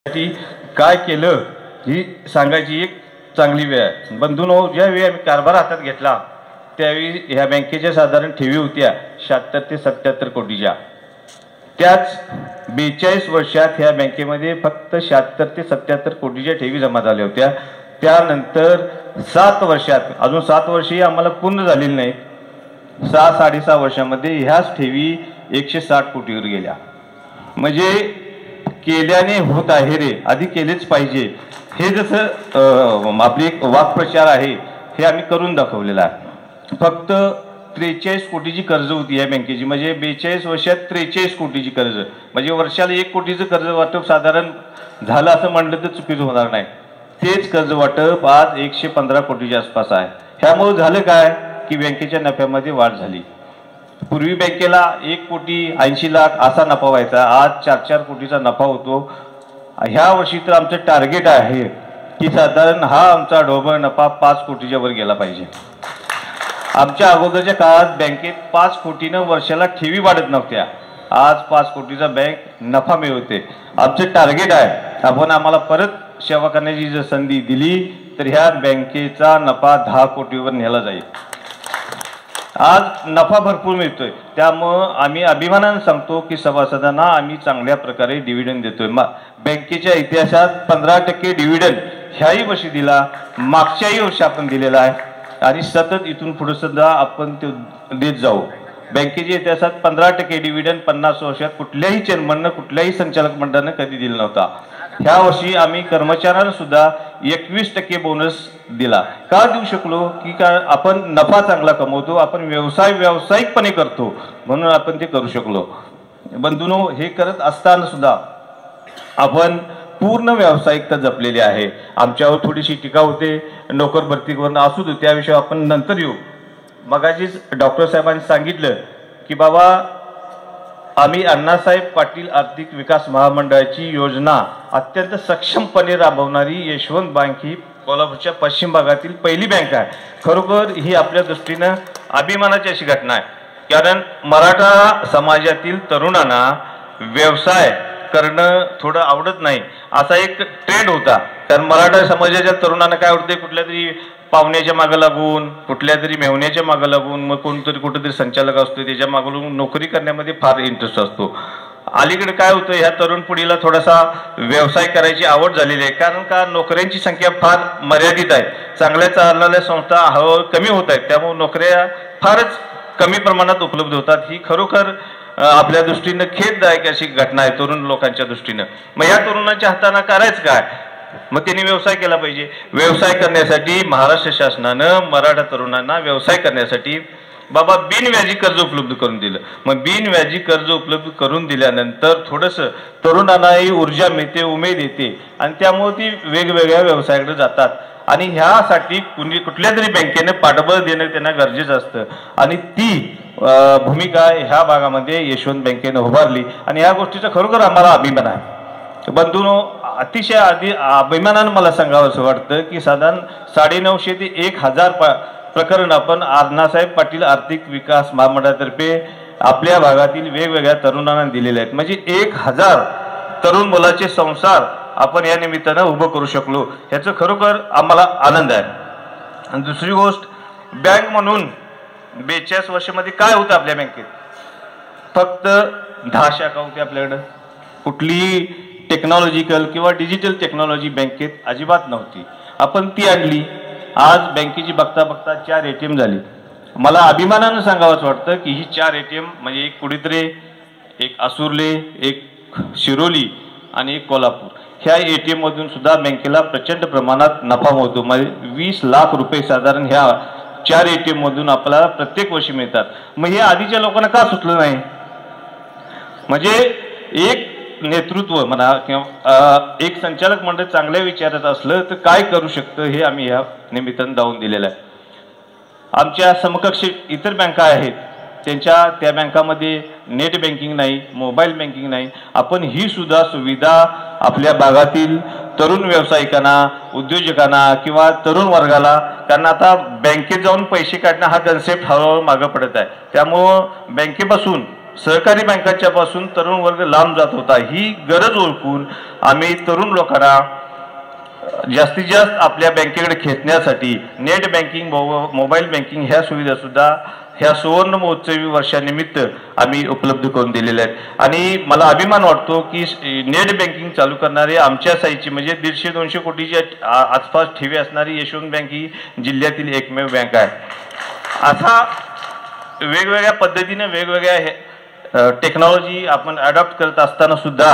साठी काय केलं ही सांगायची एक चांगली वेळ आहे. बंधूंनो, ज्यावेळी आम्ही कारभार हातात घेतला त्यावेळी ह्या बँकेच्या साधारण ठेवी होत्या 76 ते 77 कोटीच्या. त्याच 42 वर्षात ह्या बँकेमध्ये फक्त 76 ते 77 कोटीच्या ठेवी जमा झाल्या होत्या. त्यानंतर 7 वर्षात, अजून 7 वर्षही आम्हाला पूर्ण झालेली नाहीत, 6-6.5 वर्षामध्ये ह्याच ठेवी 160 कोटीवर गेल्या. म्हणजे केल्याने होत आहे रे, आधी केलेच पाहिजे, हे जसं आपली एक वाक्प्रचार आहे हे आम्ही करून दाखवलेला आहे. फक्त 43 कोटीची कर्ज होती या बँकेची. म्हणजे 42 वर्षात 43 कोटीची कर्ज, म्हणजे वर्षाला 1 कोटीचं कर्ज वाटप साधारण झालं असं म्हणलं तर चुकीचं होणार नाही. तेच कर्ज वाटप आज 115 कोटीच्या आसपास आहे. ह्यामुळे झालं काय की बँकेच्या नफ्यामध्ये वाढ झाली. पूर्वी बँकेला 1 कोटी 80 लाख असा नफा व्हायचा, आज 4-4 कोटीचा नफा होतो. ह्या वर्षी तर आमचं टार्गेट आहे की साधारण हा आमचा ढोबळ नफा 5 कोटीच्या वर गेला पाहिजे. आमच्या अगोदरच्या काळात बँकेत 5 कोटीनं वर्षाला ठेवी वाढत नव्हत्या, आज 5 कोटीचा बँक नफा मिळवते. आमचं टार्गेट आहे, आपण आम्हाला परत सेवा करण्याची जर संधी दिली तर ह्या बँकेचा नफा 10 कोटीवर नेला जाईल. आज नफा भरपूर मिळतोय, त्यामुळं आम्ही अभिमानाने सांगतो की सभासदांना आम्ही चांगल्या प्रकारे डिव्हिडंड देतोय. बँकेच्या इतिहासात 15% डिव्हिडंड ह्याही वर्षी दिला, मागच्याही वर्षी आपण दिलेला आहे आणि सतत इथून पुढे सुद्धा आपण ते देत जाऊ. बँकेच्या इतिहासात 15% डिव्हिडंड 50 वर्षात कुठल्याही चेअरमननं, कुठल्याही संचालक मंडळानं कधी दिला नव्हता. ह्या वर्षी आम्ही कर्मचाऱ्यांना सुद्धा 21% बोनस दिला. का देऊ शकलो की का आपण नफा चांगला कमवतो, आपण व्यावसायिकपणे करतो म्हणून आपण ते करू शकलो. बंधूंनो, हे करत असताना सुद्धा आपण पूर्ण व्यावसायिकता जपलेली आहे. आमच्यावर थोडीशी टीका होते नोकर भरतीवरून, असू दे, त्याविषयी आपण नंतर येऊ. मगाशीच डॉक्टर साहेबांनी सांगितलं की बाबा आम्ही अण्णासाहेब पाटील आर्थिक विकास महामंडळाची योजना अत्यंत सक्षमपणे राबवणारी यशवंत बँक ही कोल्हापूरच्या पश्चिम भागातील पहिली बँक आहे. खरोखर ही आपल्या दृष्टीनं अभिमानाची अशी घटना आहे, कारण मराठा समाजातील तरुणांना व्यवसाय करणं थोडं आवडत नाही असा एक ट्रेंड होता. कारण मराठा समाजाच्या तरुणांना काय आवडते, कुठल्या तरी पाहुण्याच्या मागं लागून, कुठल्या तरी मेहुण्याच्या मागं लागून, मग कोणतरी कुठेतरी संचालक असतो त्याच्या मागं लागून नोकरी करण्यामध्ये फार इंटरेस्ट असतो. अलीकडे काय होतं, ह्या तरुण पिढीला थोडासा व्यवसाय करायची आवड झालेली आहे. कारण का नोकऱ्यांची संख्या फार मर्यादित आहे, चांगल्या चालणाऱ्या संस्था हळूहळू कमी होत आहेत, त्यामुळे नोकऱ्या फारच कमी प्रमाणात उपलब्ध होतात. ही खरोखर आपल्या दृष्टीनं खेददायक अशी घटना आहे तरुण लोकांच्या दृष्टीनं. मग या तरुणांच्या हाताने करायचं काय, मग त्यांनी व्यवसाय केला पाहिजे. व्यवसाय करण्यासाठी महाराष्ट्र शासनानं मराठा तरुणांना व्यवसाय करण्यासाठी बाबा बिनव्याजी कर्ज उपलब्ध करून दिलं. मग बिनव्याजी कर्ज उपलब्ध करून दिल्यानंतर थोडंसं तरुणांनाही ऊर्जा मिळते, उमेद येते आणि त्यामुळे ती वेगवेगळ्या व्यवसायाकडे जातात. आणि ह्यासाठी कुठल्या तरी बँकेनं पाठबळ देणं त्यांना गरजेचं असतं आणि ती भूमिका ह्या भागामध्ये यशवंत बँकेनं उभारली आणि ह्या गोष्टीचा खरोखर आम्हाला अभिमान आहे. बंधूंनो, अतिशय अभिमानानं मला सांगावं असं वाटतं की साधारण 950 ते 1000 प्रकरण आपण अण्णासाहेब पाटील आर्थिक विकास महामंडळातर्फे आपल्या भागातील वेगवेगळ्या तरुणांना दिलेले आहेत. म्हणजे 1000 तरुण मुलाचे संसार आपण या निमित्तानं उभं करू शकलो, ह्याचं खरोखर आम्हाला आनंद आहे. आणि दुसरी गोष्ट, बँक म्हणून 42 वर्षामध्ये काय होतं आपल्या बँकेत, फक्त 10 शाखा होत्या आपल्याकडं. कुठली टेक्नॉलॉजिकल किंवा डिजिटल टेक्नॉलॉजी बँकेत अजिबात नव्हती. आपण ती आणली. आज बँकेची बघता बघता 4 ATM झाली. मला अभिमानानं सांगावंच वाटतं की ही 4 ATM म्हणजे एक कुडीत्रे, एक आसुर्ले, एक शिरोली आणि एक कोल्हापूर, ह्या ATM मधून सुद्धा बँकेला प्रचंड प्रमाणात नफा होतो. म्हणजे 20 लाख रुपये साधारण ह्या 4 ATM मधून आपल्याला प्रत्येक वर्षी मिळतात. मग हे आधीच्या लोकांना का सुचलं नाही? म्हणजे एक नेतृत्व म्हणा किंवा एक संचालक मंडळ चांगल्या विचारात असलं तर काय करू शकतं हे आम्ही ह्या निमित्तानं दावून दिलेलं आहे. आमच्या समकक्ष इतर बँका आहेत, त्या बँकामध्ये नेट बँकिंग नाही, मोबाईल बँकिंग नाही. आपण ही सुद्धा सुविधा आपल्या भागातील तरुण व्यावसायिकांना, उद्योजकांना किंवा तरुण वर्गाला, कारण आता बँकेत जाऊन पैसे काढणं हा कन्सेप्ट हळूहळू मागं पडत आहे, त्यामुळं बँकेपासून सहकारी बँकांच्या पासून तरुण वर्ग लांब जात होता. ही गरज ओळखून आम्ही तरुण लोकांना जास्तीत जास्त आपल्या बँकेकडे खेचण्यासाठी नेट बँकिंग, मोबाईल बँकिंग ह्या सुविधा सुद्धा ह्या सुवर्ण महोत्सवी वर्षानिमित्त आम्ही उपलब्ध करून दिलेल्या आहेत. आणि मला अभिमान वाटतो की नेट बँकिंग चालू करणारे आमच्या साईजची म्हणजे 150-200 कोटीच्या आसपास ठेवी असणारी यशवंत बँक ही जिल्ह्यातील एकमेव बँक आहे. असा वेगवेगळ्या पद्धतीने वेगवेगळ्या टेक्नॉलॉजी आपण अडॉप्ट करत असताना सुद्धा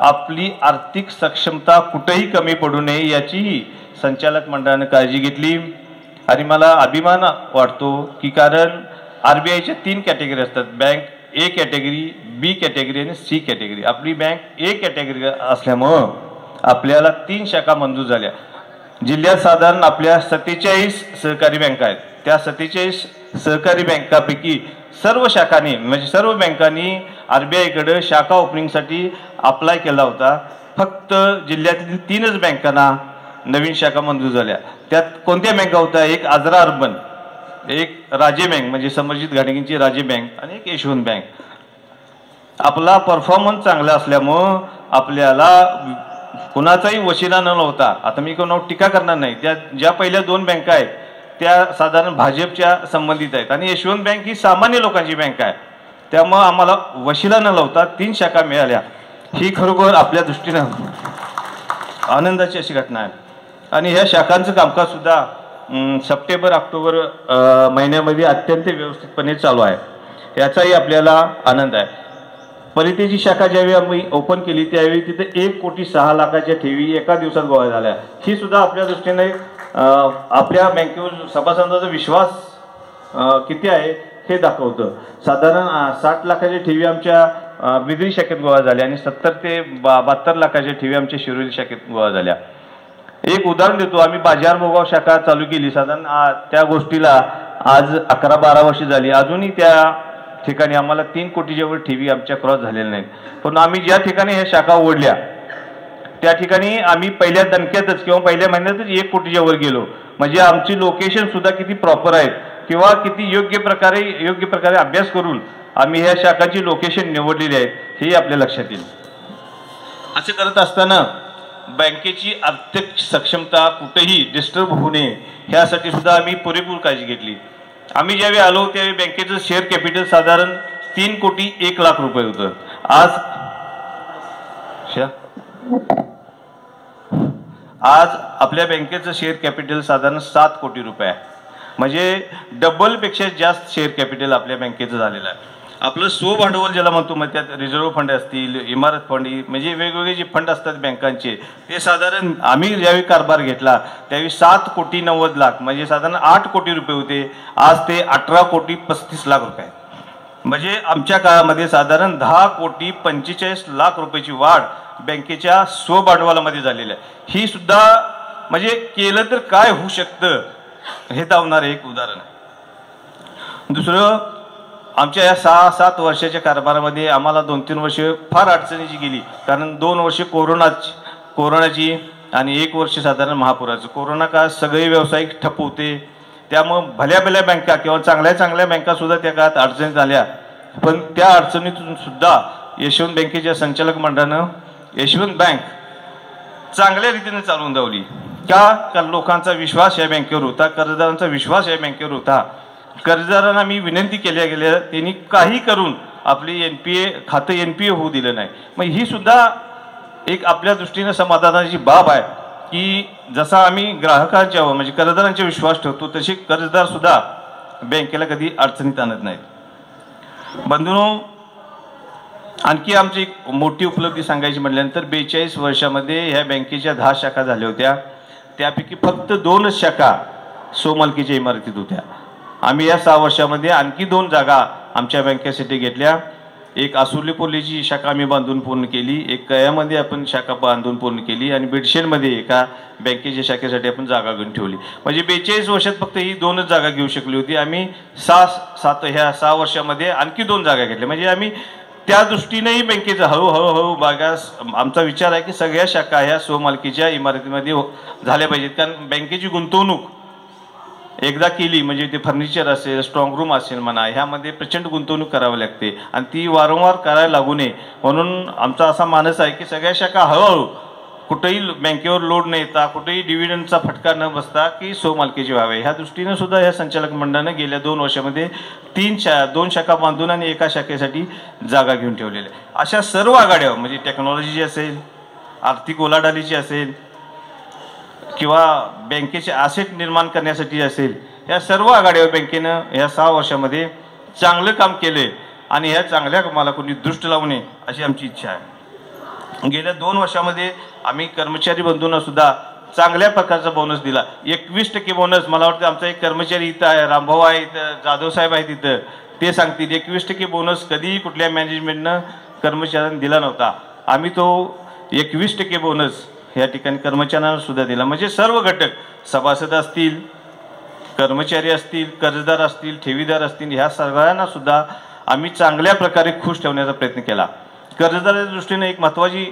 आपली आर्थिक सक्षमता कुठेही कमी पडू नये याचीही संचालक मंडळाने काळजी घेतली. आणि मला अभिमान वाटतो की कारण RBIच्या 3 कॅटेगरी असतात, bank A category, B category आणि C कॅटेगरी. आपली बँक A कॅटेगरी असल्यामुळं आपल्याला 3 शाखा मंजूर झाल्या. जिल्ह्यात साधारण आपल्या 47 सहकारी बँका आहेत. त्या 47 सहकारी बँकापैकी सर्व शाखांनी म्हणजे सर्व बँकांनी RBIकडे शाखा ओपनिंगसाठी अप्लाय केला होता. फक्त जिल्ह्यातील 3च बँकांना नवीन शाखा मंजूर झाल्या. त्यात कोणत्या बँका होत्या? एक आजरा अर्बन, एक राजे बँक म्हणजे समरजित घाटगेंची राजे बँक आणि एक यशवंत बँक. आपला परफॉर्मन्स चांगला असल्यामुळं आपल्याला कुणाचाही वशिला न लावता, आता मी कोणावर टीका करणार नाही, त्या ज्या पहिल्या 2 बँका आहेत त्या साधारण भाजपच्या संबंधित आहेत आणि यशवंत बँक ही सामान्य लोकांची बँक आहे. त्यामुळं आम्हाला वशिला न लावता 3 शाखा मिळाल्या. ही खरोखर आपल्या दृष्टीनं आनंदाची अशी घटना आहे. आणि ह्या शाखांचं कामकाज सुद्धा सप्टेंबर-ऑक्टोबर महिन्यामध्ये अत्यंत व्यवस्थितपणे चालू आहे. याचाही आपल्याला आनंद आहे. परितेची शाखा ज्यावेळी आम्ही ओपन केली त्यावेळी तिथे 1,06,00,000च्या ठेवी एका दिवसात गोळा झाल्या. ही सुद्धा आपल्या दृष्टीने आपल्या बँकेवर सभासदांचा विश्वास किती आहे हे दाखवतं. साधारण 60 लाखाच्या ठेवी आमच्या बिदरी शाखेत गोळा झाल्या आणि 70 ते 72 लाखाच्या ठेवी आमच्या शिरोली शाखेत गोळा झाल्या. एक उदाहरण देतो. आम्ही बाजार मोगाव शाखा चालू केली. साधारण त्या गोष्टीला आज 11-12 वर्ष झाली. अजूनही त्या ठिकाणी आम्हाला 3 कोटीच्या वर ठेवी आमच्या क्रॉस झालेल्या नाहीत. पण आम्ही ज्या ठिकाणी ह्या शाखा उघडल्या त्या ठिकाणी आम्ही पहिल्या दणक्यातच किंवा पहिल्या महिन्यातच 1 कोटीच्या वर गेलो. म्हणजे आमची लोकेशन सुद्धा किती प्रॉपर आहेत किंवा किती योग्य प्रकारे अभ्यास करून आम्ही ह्या शाखाची लोकेशन निवडलेली आहे हे आपल्या लक्षात येईल. असे करत असताना बँकेची आर्थिक सक्षमता कुठेही डिस्टर्ब होऊ नये ह्यासाठी सुद्धा आम्ही पुरेपूर काळजी घेतली. आम्ही ज्यावेळी आलो त्यावेळी बँकेचं शेअर कॅपिटल साधारण 3,01,00,000 रुपये होतं. आज आपल्या बँकेचं शेअर कॅपिटल साधारण 7 कोटी रुपये आहे. म्हणजे डबलपेक्षा जास्त शेअर कॅपिटल आपल्या बँकेचं झालेलं आहे. आपलं स्वभांडवल ज्याला म्हणतो मग त्यात रिझर्व्ह फंड असतील, इमारत फंड, म्हणजे वेगवेगळे जे फंड असतात बँकांचे ते साधारण आम्ही ज्यावेळी कारभार घेतला त्यावेळी 7,90,00,000 म्हणजे साधारण 8 कोटी रुपये होते. आज ते 18,35,00,000 रुपये. म्हणजे आमच्या काळामध्ये साधारण 10,45,00,000 रुपयाची वाढ बँकेच्या स्वभांडवलामध्ये झालेली आहे. ही सुद्धा म्हणजे केलं तर काय होऊ शकतं हे दावणारं एक उदाहरण आहे. दुसरं, आमच्या या 6-7 वर्षाच्या कारभारामध्ये आम्हाला 2-3 वर्ष फार अडचणीची गेली. कारण 2 वर्ष कोरोनाची आणि 1 वर्ष साधारण महापुराचं. कोरोना काळात सगळे व्यावसायिक ठप्प होते. त्यामुळं भल्या बँका किंवा चांगल्या बँका सुद्धा त्या काळात अडचणीत आल्या. पण त्या अडचणीतून सुद्धा यशवंत बँकेच्या संचालक मंडळानं यशवंत बँक चांगल्या रीतीने चालवून धावली. का? लोकांचा विश्वास या बँकेवर होता, कर्जदारांचा विश्वास या बँकेवर होता. कर्जदारांना मी विनंती केल्या गेल्या त्यांनी काही करून आपली NPA खातं NPA होऊ दिलं नाही. मग ही सुद्धा एक आपल्या दृष्टीने समाधानाची बाब आहे की जसा आम्ही ग्राहकांच्या म्हणजे कर्जदारांचा विश्वास ठेवतो तसे कर्जदार सुद्धा बँकेला कधी अडचणीत आणत नाहीत. बंधूंनो, आणखी आमची एक मोठी उपलब्धी सांगायची म्हटल्यानंतर 42 वर्षामध्ये ह्या बँकेच्या 10 शाखा झाल्या होत्या. त्यापैकी फक्त 2च शाखा स्वमालकीच्या इमारतीत होत्या. आम्ही या 6 वर्षामध्ये आणखी 2 जागा आमच्या बँकेसाठी घेतल्या. एक आसुर्लीपोलीची शाखा आम्ही बांधून पूर्ण केली, एक कयामध्ये आपण शाखा बांधून पूर्ण केली आणि बेडशेडमध्ये एका बँकेच्या शाखेसाठी आपण जागा घेऊन ठेवली. म्हणजे 42 वर्षात फक्त ही 2च जागा घेऊ शकली होती. आम्ही ह्या 6 वर्षामध्ये आणखी 2 जागा घेतल्या. म्हणजे आम्ही त्या दृष्टीनेही बँकेचं हळूहळू बागास आमचा विचार आहे की सगळ्या शाखा ह्या स्वमालकीच्या इमारतीमध्ये झाल्या पाहिजेत. कारण बँकेची गुंतवणूक एकदा केली म्हणजे ते फर्निचर असेल, स्ट्रॉंग रूम असेल म्हणा, ह्यामध्ये प्रचंड गुंतवणूक करावी लागते आणि ती वारंवार करायला लागू नये म्हणून आमचा असा मानस आहे की सगळ्या शाखा हळूहळू कुठेही बँकेवर लोड न येता, कुठेही डिव्हिडंडचा फटका न बसता की स्वमालकीचे व्हावे ह्या दृष्टीनं सुद्धा ह्या संचालक मंडळानं गेल्या 2 वर्षामध्ये 2 शाखा बांधून आणि एका शाखेसाठी जागा घेऊन ठेवलेल्या. अशा सर्व आघाड्या म्हणजे टेक्नॉलॉजी असेल, आर्थिक उलाढालीची असेल किंवा बँकेचे ॲसेट निर्माण करण्यासाठी असेल, या सर्व आघाड्यावर बँकेनं ह्या 6 वर्षामध्ये चांगलं काम केले आणि ह्या चांगल्या कामाला कोणी दृष्ट लावू नये अशी आमची इच्छा आहे. गेल्या 2 वर्षामध्ये आम्ही कर्मचारी बंधूंना सुद्धा चांगल्या प्रकारचा बोनस दिला. 21% बोनस. मला वाटतं आमचा एक कर्मचारी इथं आहे, रामभाऊ आहे इथं, जाधव साहेब आहेत इथं, ते सांगतील 21% बोनस कधीही कुठल्या मॅनेजमेंटनं कर्मचाऱ्यांना दिला नव्हता. आम्ही तो 21% बोनस ह्या ठिकाणी कर्मचाऱ्यांना सुद्धा दिला. म्हणजे सर्व घटक, सभासद असतील, कर्मचारी असतील, कर्जदार असतील, ठेवीदार असतील, ह्या सगळ्यांना सुद्धा आम्ही चांगल्या प्रकारे खुश ठेवण्याचा प्रयत्न केला. कर्जदाराच्या दृष्टीने एक महत्त्वाची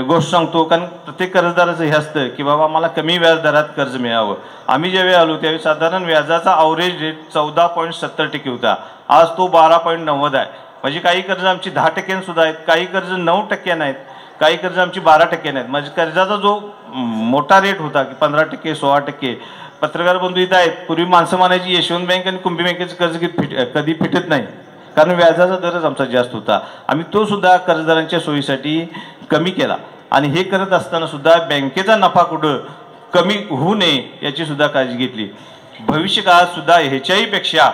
गोष्ट सांगतो, कारण प्रत्येक कर्जदाराचं हे असतं की बाबा मला कमी व्याजदरात कर्ज मिळावं. आम्ही ज्यावेळी आलो त्यावेळी साधारण व्याजाचा अवरेज रेट 14.70% होता. आज तो 12.90 आहे. म्हणजे काही कर्ज आमची 10% सुद्धा आहेत, काही कर्ज 9% आहेत, काही कर्ज आमची 12% आहेत. म्हणजे कर्जाचा जो मोठा रेट होता की 15%, 16%. पत्रकार बंधू इथं आहेत, पूर्वी माणसं म्हणायची यशवंत बँक आणि कुंभी बँकेचं कर्ज कधी फिटत नाही कारण व्याजाचा दरच आमचा जास्त होता. आम्ही तो सुद्धा कर्जदारांच्या सोयीसाठी कमी केला आणि हे करत असताना सुद्धा बँकेचा नफा कुठं कमी होऊ नये याची सुद्धा काळजी घेतली. भविष्य काळात सुद्धा ह्याच्याही पेक्षा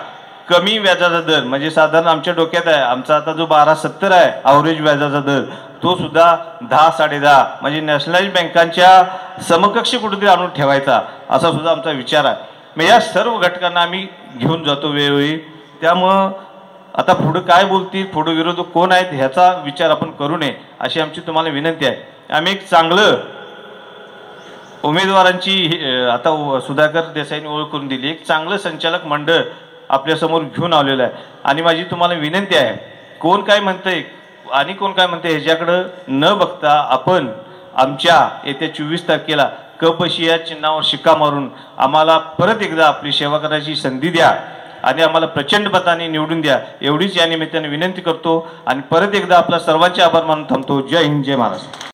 कमी व्याजाचा दर म्हणजे साधारण आमच्या डोक्यात आहे, आमचा आता जो 12.70 आहे अवरेज व्याजाचा दर, तो सुद्धा 10, 10.5 म्हणजे नॅशनलाइज बँकांच्या समकक्ष कुठेतरी आणून ठेवायचा असा सुद्धा आमचा विचार आहे. मग या सर्व घटकांना आम्ही घेऊन जातो वेळोवेळी. त्यामुळं आता पुढं काय बोलतील, पुढं विरोधक कोण आहेत ह्याचा विचार आपण करू नये अशी आमची तुम्हाला विनंती आहे. आम्ही एक चांगलं उमेदवारांची आता सुधाकर देसाईंनी ओळख करून दिली, एक चांगलं संचालक मंडळ आपल्यासमोर घेऊन आलेलं आहे आणि माझी तुम्हाला विनंती आहे, कोण काय म्हणतंय आणि कोण काय म्हणते ह्याच्याकडं न बघता आपण आमच्या येत्या 24 तारखेला कपशी या चिन्हावर शिक्का मारून आम्हाला परत एकदा आपली सेवा करायची संधी द्या आणि आम्हाला प्रचंड मताने निवडून द्या एवढीच या निमित्ताने विनंती करतो आणि परत एकदा आपला सर्वांचे आभार मानून थांबतो. जय हिंद, जय महाराष्ट्र.